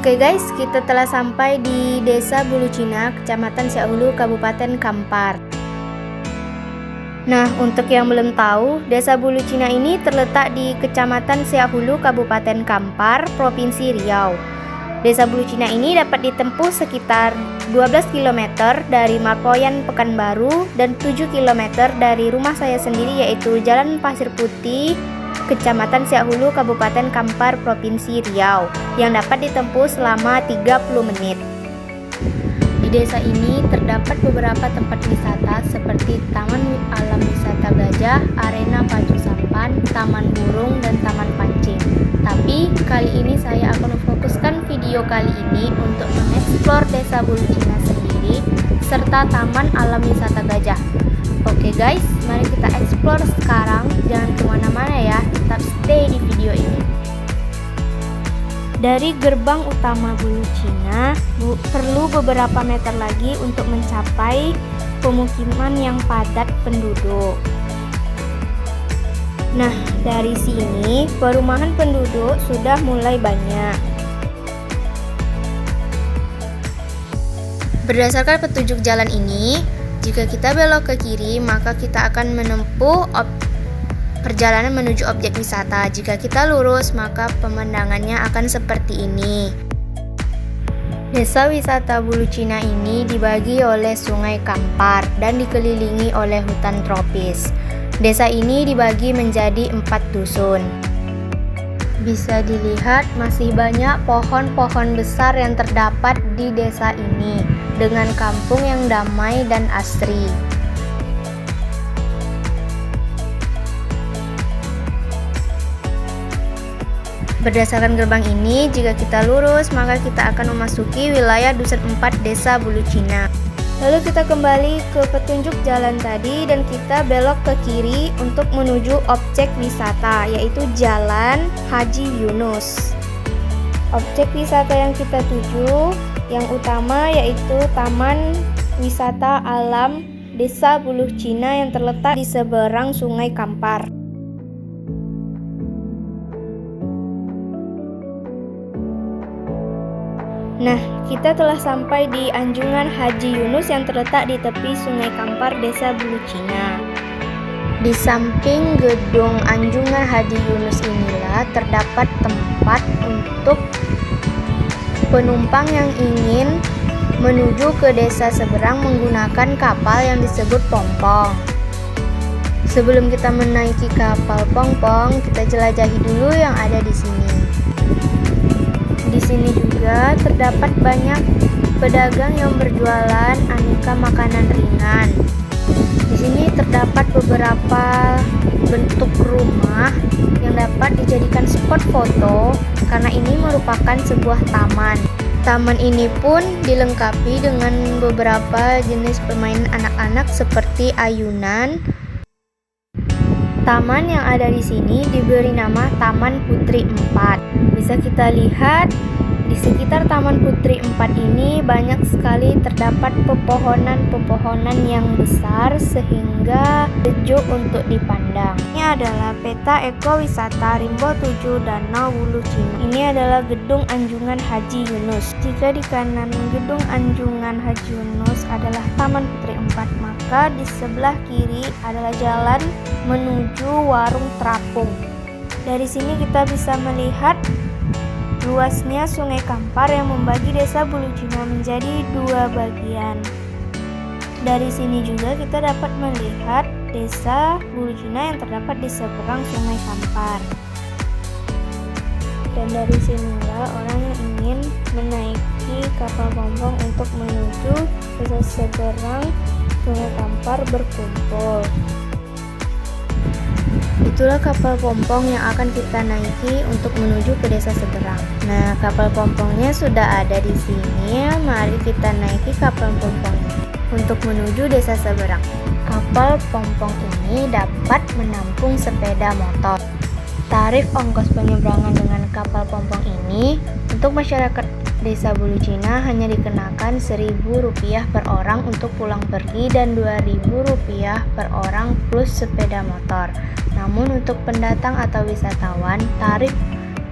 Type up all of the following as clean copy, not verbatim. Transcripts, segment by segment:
Oke guys, kita telah sampai di Desa Bulucina, Kecamatan Siak Hulu, Kabupaten Kampar. Nah, untuk yang belum tahu, Desa Bulucina ini terletak di Kecamatan Siak Hulu, Kabupaten Kampar, Provinsi Riau. Desa Bulucina ini dapat ditempuh sekitar 12 km dari Marpoyan Pekanbaru dan 7 km dari rumah saya sendiri, yaitu Jalan Pasir Putih, Kecamatan Siak Hulu, Kabupaten Kampar, Provinsi Riau, yang dapat ditempuh selama 30 menit. Di desa ini terdapat beberapa tempat wisata seperti Taman Alam Wisata Gajah, Arena Pacu Sampan, Taman Burung, dan Taman Pancing. Tapi kali ini saya akan memfokuskan video kali ini untuk mengeksplor Desa Bulucina sendiri serta Taman Alam Wisata Gajah. Oke guys, mari kita explore sekarang. Jangan kemana-mana ya, tetap stay di video ini. Dari gerbang utama Bulucina, perlu beberapa meter lagi untuk mencapai pemukiman yang padat penduduk. Nah, dari sini perumahan penduduk sudah mulai banyak. Berdasarkan petunjuk jalan ini, jika kita belok ke kiri, maka kita akan menempuh perjalanan menuju objek wisata. Jika kita lurus, maka pemandangannya akan seperti ini. Desa wisata Bulucina ini dibagi oleh Sungai Kampar dan dikelilingi oleh hutan tropis. Desa ini dibagi menjadi 4 dusun. Bisa dilihat masih banyak pohon-pohon besar yang terdapat di desa ini, dengan kampung yang damai dan asri. Berdasarkan gerbang ini, jika kita lurus, maka kita akan memasuki wilayah Dusun 4 Desa Bulucina. Lalu kita kembali ke petunjuk jalan tadi dan kita belok ke kiri untuk menuju objek wisata, yaitu Jalan Haji Yunus. Objek wisata yang kita tuju yang utama yaitu Taman Wisata Alam Desa Bulucina yang terletak di seberang Sungai Kampar. Nah, kita telah sampai di Anjungan Haji Yunus yang terletak di tepi Sungai Kampar, Desa Bulucina. Di samping gedung Anjungan Haji Yunus inilah terdapat tempat untuk penumpang yang ingin menuju ke desa seberang menggunakan kapal yang disebut pompong. Sebelum kita menaiki kapal pompong, kita jelajahi dulu yang ada di sini. Di sini juga terdapat banyak pedagang yang berjualan aneka makanan ringan. Di sini terdapat beberapa bentuk rumah yang dapat dijadikan spot foto karena ini merupakan sebuah taman. Taman ini pun dilengkapi dengan beberapa jenis permainan anak-anak seperti ayunan. Taman yang ada di sini diberi nama Taman Putri 4. Bisa kita lihat di sekitar Taman Putri 4 ini banyak sekali terdapat pepohonan-pepohonan yang besar sehingga sejuk untuk dipandang. Ini adalah peta ekowisata Rimbo 7 Danau Bulucina. Ini adalah gedung Anjungan Haji Yunus. Jika di kanan gedung Anjungan Haji Yunus adalah Taman Putri 4, maka di sebelah kiri adalah jalan menuju Warung Terapung. Dari sini kita bisa melihat luasnya Sungai Kampar yang membagi Desa Bulucina menjadi 2 bagian. Dari sini juga kita dapat melihat Desa Bulucina yang terdapat di seberang Sungai Kampar. Dan dari sinilah orang yang ingin menaiki kapal pompong untuk menuju desa seberang Sungai Kampar berkumpul. Itulah kapal pompong yang akan kita naiki untuk menuju ke desa seberang. Nah, kapal pompongnya sudah ada di sini. Mari kita naiki kapal pompongnya untuk menuju desa seberang. Kapal pompong ini dapat menampung sepeda motor. Tarif ongkos penyeberangan dengan kapal pompong ini untuk masyarakat Desa Bulucina hanya dikenakan Rp1.000 per orang untuk pulang pergi dan Rp2.000 per orang plus sepeda motor. Namun untuk pendatang atau wisatawan, tarif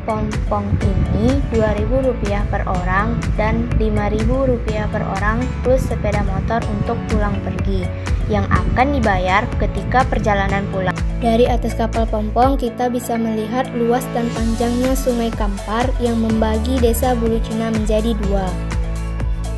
pompong ini Rp2.000 per orang dan Rp5.000 per orang plus sepeda motor untuk pulang pergi yang akan dibayar ketika perjalanan pulang. Dari atas kapal pompong kita bisa melihat luas dan panjangnya Sungai Kampar yang membagi Desa Bulucina menjadi dua.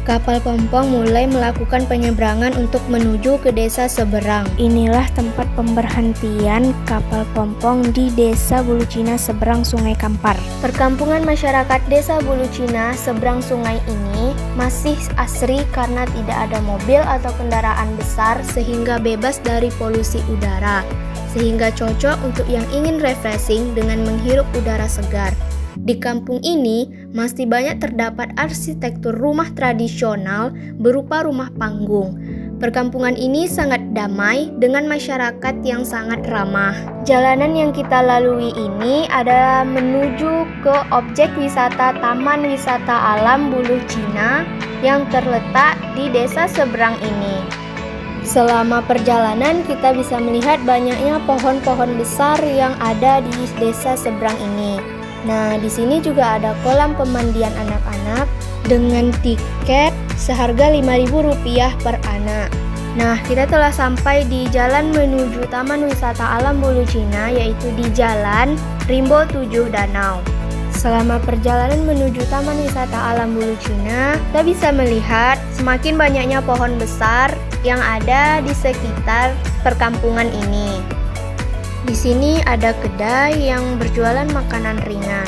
Kapal pompong mulai melakukan penyeberangan untuk menuju ke desa seberang. Inilah tempat pemberhentian kapal pompong di Desa Bulucina seberang Sungai Kampar. Perkampungan masyarakat Desa Bulucina seberang sungai ini masih asri karena tidak ada mobil atau kendaraan besar sehingga bebas dari polusi udara, sehingga cocok untuk yang ingin refreshing dengan menghirup udara segar. Di kampung ini masih banyak terdapat arsitektur rumah tradisional berupa rumah panggung. Perkampungan ini sangat damai dengan masyarakat yang sangat ramah. Jalanan yang kita lalui ini adalah menuju ke objek wisata Taman Wisata Alam Bulucina yang terletak di desa seberang ini. Selama perjalanan kita bisa melihat banyaknya pohon-pohon besar yang ada di desa seberang ini. Nah, di sini juga ada kolam pemandian anak-anak dengan tiket seharga Rp5.000 per anak. Nah, kita telah sampai di jalan menuju Taman Wisata Alam Bulucina, yaitu di Jalan Rimbo 7 Danau. Selama perjalanan menuju Taman Wisata Alam Bulucina, kita bisa melihat semakin banyaknya pohon besar yang ada di sekitar perkampungan ini. Di sini ada kedai yang berjualan makanan ringan.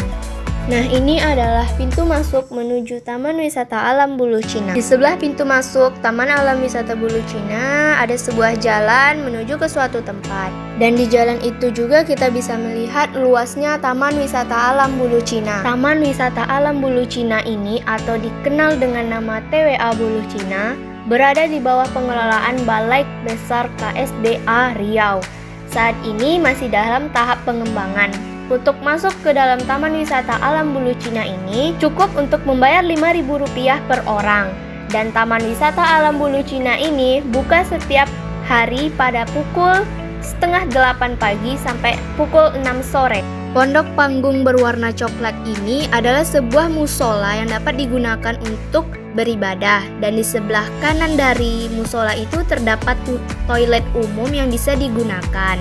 Nah, ini adalah pintu masuk menuju Taman Wisata Alam Bulucina. Di sebelah pintu masuk Taman Alam Wisata Bulucina ada sebuah jalan menuju ke suatu tempat. Dan di jalan itu juga kita bisa melihat luasnya Taman Wisata Alam Bulucina. Taman Wisata Alam Bulucina ini atau dikenal dengan nama TWA Bulucina berada di bawah pengelolaan Balai Besar KSDA Riau. Saat ini masih dalam tahap pengembangan. Untuk masuk ke dalam Taman Wisata Alam Bulucina ini cukup untuk membayar Rp5.000 per orang. Dan Taman Wisata Alam Bulucina ini buka setiap hari pada pukul 7:30 pagi sampai pukul 6 sore. Pondok panggung berwarna coklat ini adalah sebuah musola yang dapat digunakan untuk beribadah, dan di sebelah kanan dari musola itu terdapat toilet umum yang bisa digunakan.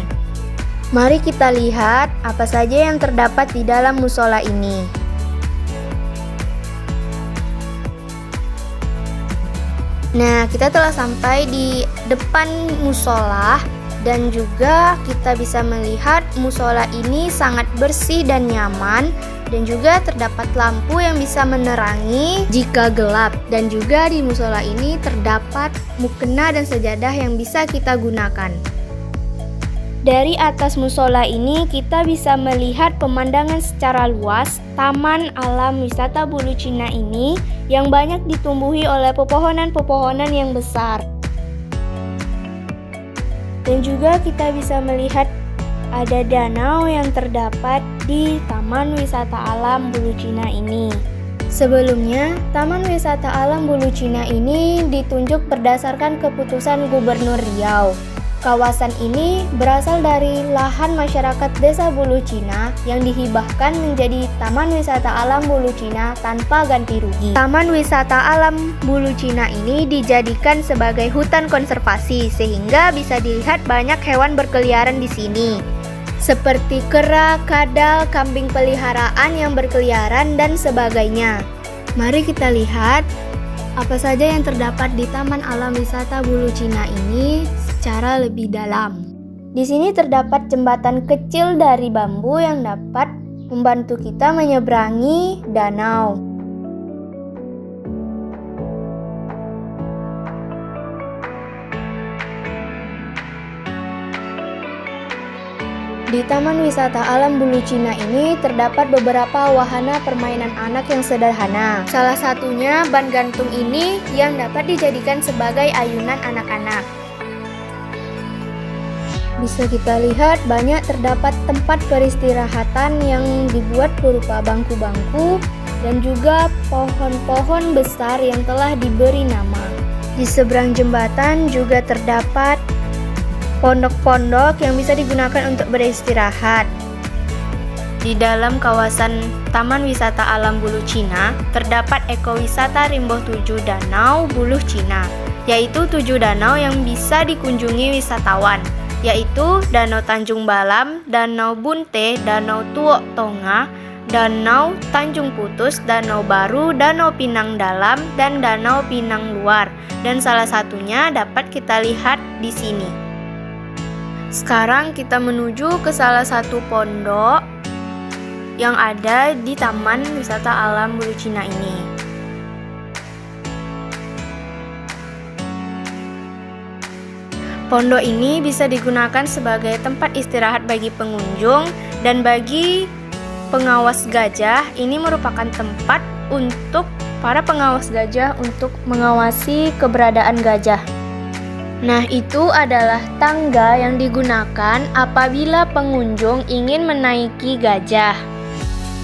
Mari kita lihat apa saja yang terdapat di dalam musola ini. Nah, kita telah sampai di depan musola dan juga kita bisa melihat musola ini sangat bersih dan nyaman. Dan juga terdapat lampu yang bisa menerangi jika gelap. Dan juga di musola ini terdapat mukena dan sejadah yang bisa kita gunakan. Dari atas musola ini kita bisa melihat pemandangan secara luas Taman Alam Wisata Bulucina ini yang banyak ditumbuhi oleh pepohonan-pepohonan yang besar. Dan juga kita bisa melihat ada danau yang terdapat di Taman Wisata Alam Bulucina ini. Sebelumnya, Taman Wisata Alam Bulucina ini ditunjuk berdasarkan keputusan Gubernur Riau. Kawasan ini berasal dari lahan masyarakat Desa Bulucina yang dihibahkan menjadi Taman Wisata Alam Bulucina tanpa ganti rugi. Taman Wisata Alam Bulucina ini dijadikan sebagai hutan konservasi sehingga bisa dilihat banyak hewan berkeliaran di sini. Seperti kera, kadal, kambing peliharaan yang berkeliaran dan sebagainya. Mari kita lihat apa saja yang terdapat di Taman Alam Wisata Bulucina ini secara lebih dalam. Di sini terdapat jembatan kecil dari bambu yang dapat membantu kita menyeberangi danau. Di Taman Wisata Alam Bulucina ini terdapat beberapa wahana permainan anak yang sederhana. Salah satunya ban gantung ini yang dapat dijadikan sebagai ayunan anak-anak. Bisa kita lihat banyak terdapat tempat peristirahatan yang dibuat berupa bangku-bangku dan juga pohon-pohon besar yang telah diberi nama. Di seberang jembatan juga terdapat pondok-pondok yang bisa digunakan untuk beristirahat. Di dalam kawasan Taman Wisata Alam Buluh Cina, terdapat ekowisata Rimboh 7 Danau Buluh Cina, yaitu 7 danau yang bisa dikunjungi wisatawan, yaitu Danau Tanjung Balam, Danau Bunte, Danau Tuok Tonga, Danau Tanjung Putus, Danau Baru, Danau Pinang Dalam, dan Danau Pinang Luar. Dan salah satunya dapat kita lihat di sini. Sekarang kita menuju ke salah satu pondok yang ada di Taman Wisata Alam Buluh Cina ini. Pondok ini bisa digunakan sebagai tempat istirahat bagi pengunjung dan bagi pengawas gajah. Ini merupakan tempat untuk para pengawas gajah untuk mengawasi keberadaan gajah. Nah, itu adalah tangga yang digunakan apabila pengunjung ingin menaiki gajah.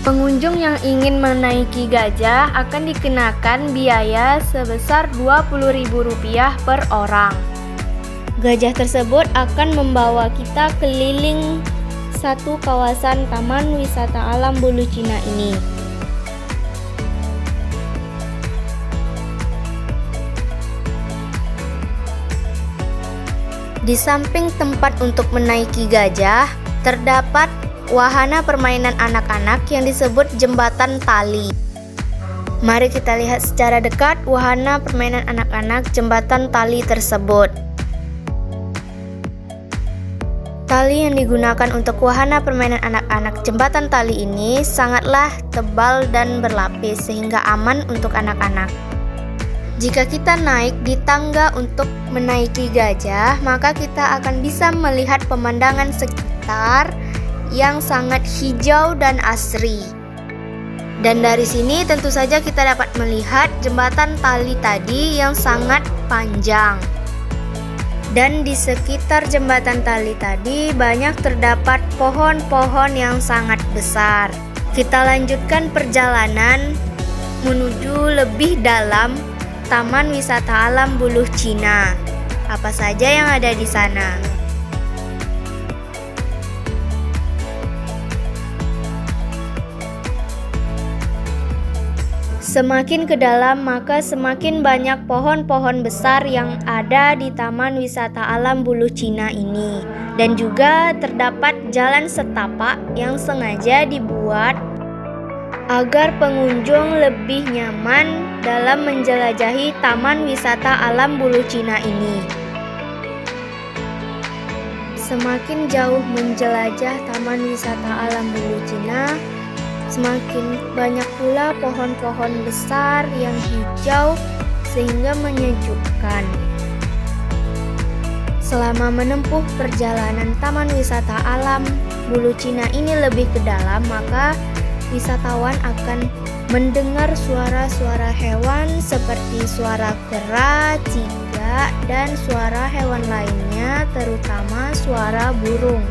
Pengunjung yang ingin menaiki gajah akan dikenakan biaya sebesar Rp20.000 per orang. Gajah tersebut akan membawa kita keliling satu kawasan Taman Wisata Alam Buluh Cina ini. Di samping tempat untuk menaiki gajah, terdapat wahana permainan anak-anak yang disebut jembatan tali. Mari kita lihat secara dekat wahana permainan anak-anak jembatan tali tersebut. Tali yang digunakan untuk wahana permainan anak-anak jembatan tali ini sangatlah tebal dan berlapis sehingga aman untuk anak-anak. Jika kita naik di tangga untuk menaiki gajah, maka kita akan bisa melihat pemandangan sekitar yang sangat hijau dan asri. Dan dari sini tentu saja kita dapat melihat jembatan tali tadi yang sangat panjang. Dan di sekitar jembatan tali tadi banyak terdapat pohon-pohon yang sangat besar. Kita lanjutkan perjalanan menuju lebih dalam Taman Wisata Alam Buluh Cina. Apa saja yang ada di sana? Semakin ke dalam, maka semakin banyak pohon-pohon besar yang ada di Taman Wisata Alam Buluh Cina ini. Dan juga terdapat jalan setapak yang sengaja dibuat agar pengunjung lebih nyaman dalam menjelajahi Taman Wisata Alam Buluh Cina ini. Semakin jauh menjelajah Taman Wisata Alam Buluh Cina, semakin banyak pula pohon-pohon besar yang hijau sehingga menyejukkan. Selama menempuh perjalanan Taman Wisata Alam Buluh Cina ini lebih ke dalam, maka wisatawan akan mendengar suara-suara hewan seperti suara kera, cicak, dan suara hewan lainnya, terutama suara burung.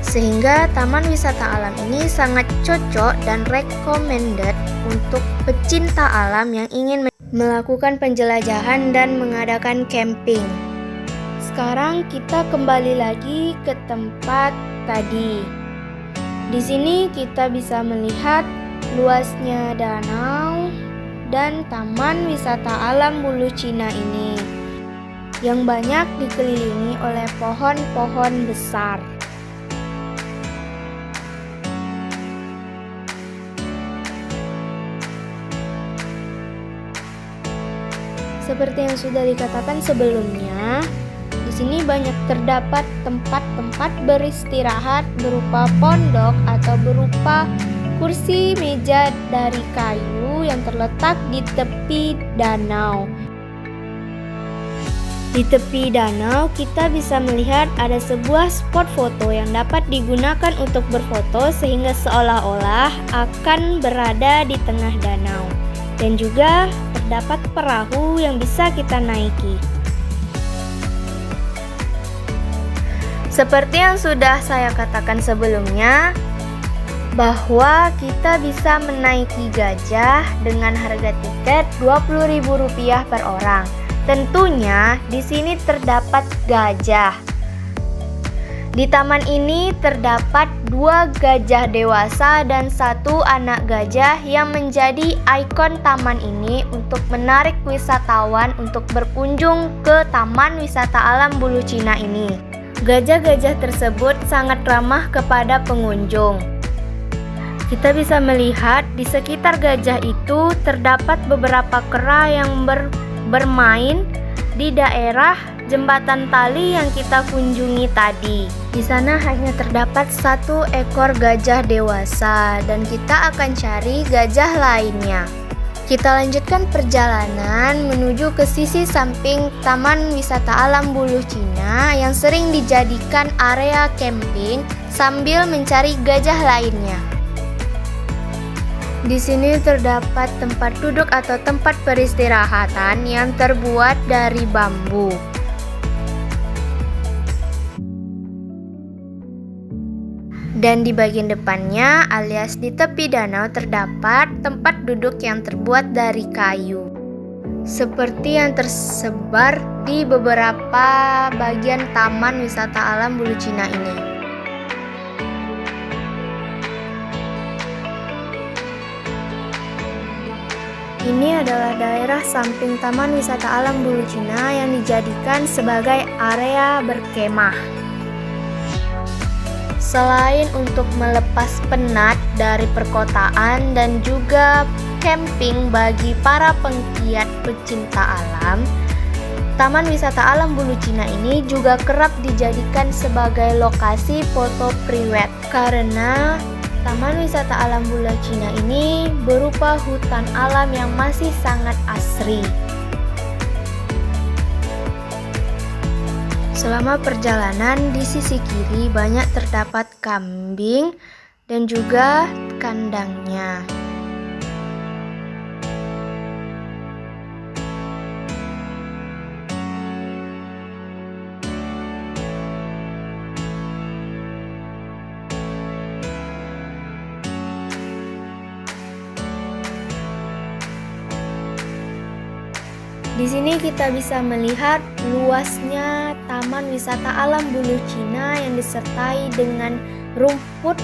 Sehingga Taman Wisata Alam ini sangat cocok dan recommended untuk pecinta alam yang ingin melakukan penjelajahan dan mengadakan camping. Sekarang kita kembali lagi ke tempat tadi. Di sini kita bisa melihat luasnya danau dan Taman Wisata Alam Buluh Cina ini yang banyak dikelilingi oleh pohon-pohon besar. Seperti yang sudah dikatakan sebelumnya, di sini banyak terdapat tempat-tempat beristirahat berupa pondok atau berupa kursi meja dari kayu yang terletak di tepi danau. Di tepi danau kita bisa melihat ada sebuah spot foto yang dapat digunakan untuk berfoto sehingga seolah-olah akan berada di tengah danau. Dan juga terdapat perahu yang bisa kita naiki. Seperti yang sudah saya katakan sebelumnya, bahwa kita bisa menaiki gajah dengan harga tiket Rp20.000 per orang. Tentunya di sini terdapat gajah. Di taman ini terdapat 2 gajah dewasa dan 1 anak gajah yang menjadi ikon taman ini untuk menarik wisatawan untuk berkunjung ke Taman Wisata Alam Bulu Cina ini. Gajah-gajah tersebut sangat ramah kepada pengunjung. Kita bisa melihat di sekitar gajah itu terdapat beberapa kera yang bermain di daerah jembatan tali yang kita kunjungi tadi. Di sana hanya terdapat 1 ekor gajah dewasa dan kita akan cari gajah lainnya. Kita lanjutkan perjalanan menuju ke sisi samping Taman Wisata Alam Bulu Cina yang sering dijadikan area camping sambil mencari gajah lainnya. Di sini terdapat tempat duduk atau tempat peristirahatan yang terbuat dari bambu. Dan di bagian depannya alias di tepi danau terdapat tempat duduk yang terbuat dari kayu. Seperti yang tersebar di beberapa bagian Taman Wisata Alam Bulu Cina ini. Ini adalah daerah samping Taman Wisata Alam Bulu Cina yang dijadikan sebagai area berkemah. Selain untuk melepas penat dari perkotaan dan juga camping bagi para penggiat pecinta alam, Taman Wisata Alam Bulu Cina ini juga kerap dijadikan sebagai lokasi foto priwet karena Taman Wisata Alam Bulu Cina ini berupa hutan alam yang masih sangat asri. Selama perjalanan di sisi kiri banyak terdapat kambing dan juga kandangnya. Di sini kita bisa melihat luasnya Taman Wisata Alam Bulu Cina yang disertai dengan rumput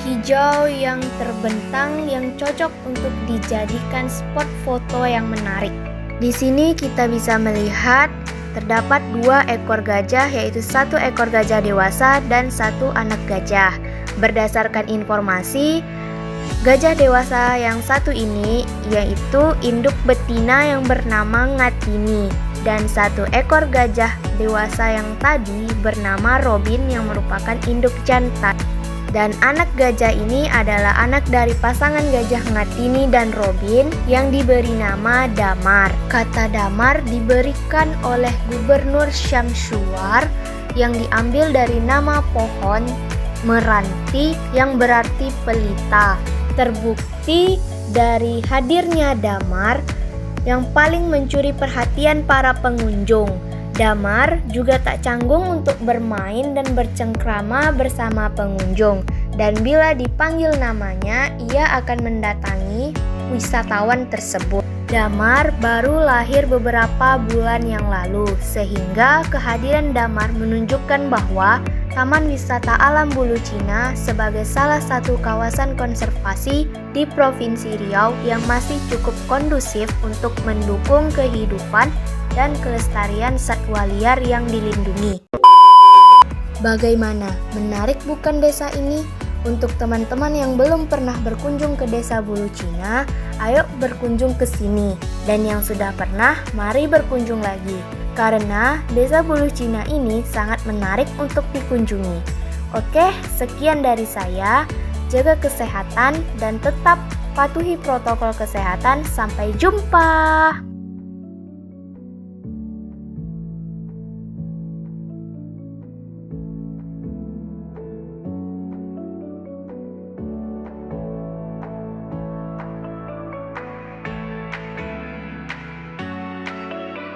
hijau yang terbentang yang cocok untuk dijadikan spot foto yang menarik. Di sini kita bisa melihat terdapat 2 ekor gajah, yaitu 1 ekor gajah dewasa dan 1 anak gajah. Berdasarkan informasi, gajah dewasa yang 1 ini yaitu induk betina yang bernama Ngatini dan 1 ekor gajah dewasa yang tadi bernama Robin yang merupakan induk jantan. Dan anak gajah ini adalah anak dari pasangan gajah Ngatini dan Robin yang diberi nama Damar. Kata Damar diberikan oleh Gubernur Syamsuar yang diambil dari nama pohon meranti yang berarti pelita. Terbukti dari hadirnya Damar yang paling mencuri perhatian para pengunjung. Damar juga tak canggung untuk bermain dan bercengkrama bersama pengunjung. Dan bila dipanggil namanya, ia akan mendatangi wisatawan tersebut. Damar baru lahir beberapa bulan yang lalu, sehingga kehadiran Damar menunjukkan bahwa Taman Wisata Alam Bulu Cina sebagai salah satu kawasan konservasi di Provinsi Riau yang masih cukup kondusif untuk mendukung kehidupan dan kelestarian satwa liar yang dilindungi. Bagaimana? Menarik bukan desa ini? Untuk teman-teman yang belum pernah berkunjung ke Desa Bulu Cina, ayo berkunjung ke sini. Dan yang sudah pernah, mari berkunjung lagi. Karena Desa Bulu Cina ini sangat menarik untuk dikunjungi. Oke, sekian dari saya. Jaga kesehatan dan tetap patuhi protokol kesehatan. Sampai jumpa.